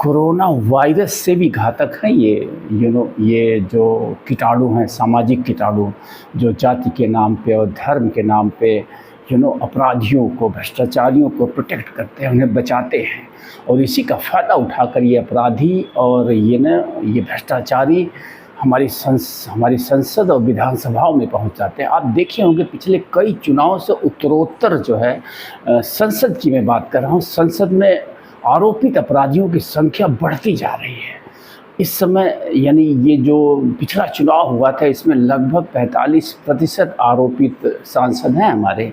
Corona virus से भी घातक है ये। ये जो कीटाणु हैं, सामाजिक कीटाणु, जो जाति के नाम पे और धर्म के नाम पे अपराधियों को, भ्रष्टाचारियों को प्रोटेक्ट करते हैं, उन्हें बचाते हैं। और इसी का फ़ायदा उठाकर ये अपराधी और ये भ्रष्टाचारी हमारी संसद और विधानसभाओं में पहुंच जाते हैं। आप देखे होंगे पिछले कई चुनाव से उत्तरोत्तर जो है संसद की मैं बात कर रहा हूँ, संसद में आरोपित अपराधियों की संख्या बढ़ती जा रही है। इस समय ये जो पिछला चुनाव हुआ था, इसमें लगभग 45% आरोपित सांसद हैं हमारे,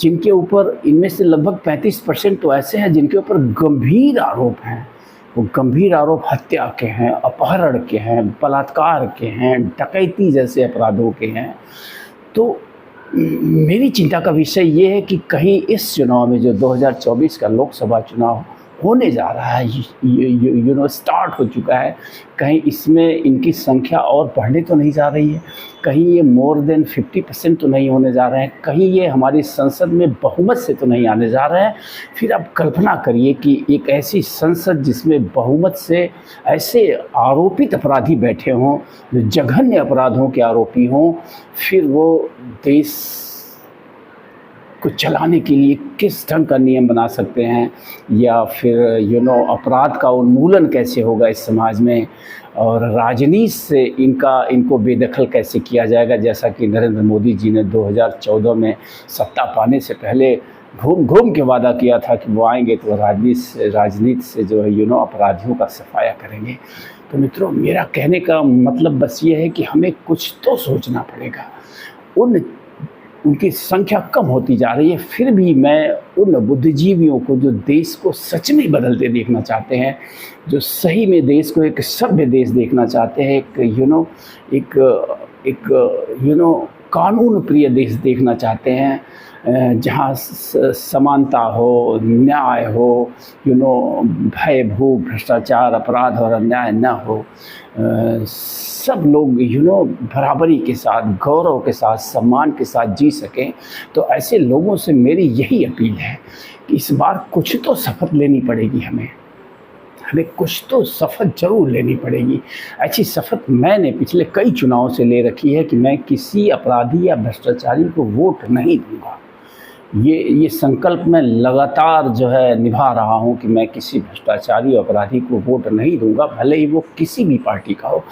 जिनके ऊपर इनमें से लगभग 35% तो ऐसे हैं जिनके ऊपर गंभीर आरोप हैं। वो गंभीर आरोप हत्या के हैं, अपहरण के हैं, बलात्कार के हैं, डकैती जैसे अपराधों के हैं। तो मेरी चिंता का विषय ये है कि कहीं इस चुनाव में, जो 2024 का लोकसभा चुनाव होने जा रहा है, स्टार्ट हो चुका है, कहीं इसमें इनकी संख्या और बढ़ने तो नहीं जा रही है, कहीं ये मोर देन 50% तो नहीं होने जा रहे हैं, कहीं ये हमारी संसद में बहुमत से तो नहीं आने जा रहे हैं। फिर आप कल्पना करिए कि एक ऐसी संसद जिसमें बहुमत से ऐसे आरोपित अपराधी बैठे हों, जो जघन्य अपराधों के आरोपी हों, फिर वो देश को चलाने के लिए किस ढंग का नियम बना सकते हैं, या फिर अपराध का उन्मूलन कैसे होगा इस समाज में, और राजनीति से इनको बेदखल कैसे किया जाएगा। जैसा कि नरेंद्र मोदी जी ने 2014 में सत्ता पाने से पहले घूम घूम के वादा किया था कि वो आएंगे तो राजनीति से जो है अपराधियों का सफाया करेंगे। तो मित्रों, मेरा कहने का मतलब बस ये है कि हमें कुछ तो सोचना पड़ेगा। उनकी संख्या कम होती जा रही है, फिर भी मैं उन बुद्धिजीवियों को जो देश को सच में बदलते देखना चाहते हैं, जो सही में देश को एक सभ्य देश देखना चाहते हैं, एक कानून प्रिय देश देखना चाहते हैं, जहाँ समानता हो, न्याय हो, भय भूख, भ्रष्टाचार, अपराध और अन्याय न हो, सब लोग बराबरी के साथ, गौरव के साथ, सम्मान के साथ जी सकें। तो ऐसे लोगों से मेरी यही अपील है कि इस बार कुछ तो शपथ लेनी पड़ेगी हमें कुछ तो शपथ जरूर लेनी पड़ेगी। ऐसी शपथ मैंने पिछले कई चुनावों से ले रखी है कि मैं किसी अपराधी या भ्रष्टाचारी को वोट नहीं दूंगा। ये संकल्प मैं लगातार जो है निभा रहा हूं कि मैं किसी भ्रष्टाचारी अपराधी को वोट नहीं दूंगा, भले ही वो किसी भी पार्टी का हो,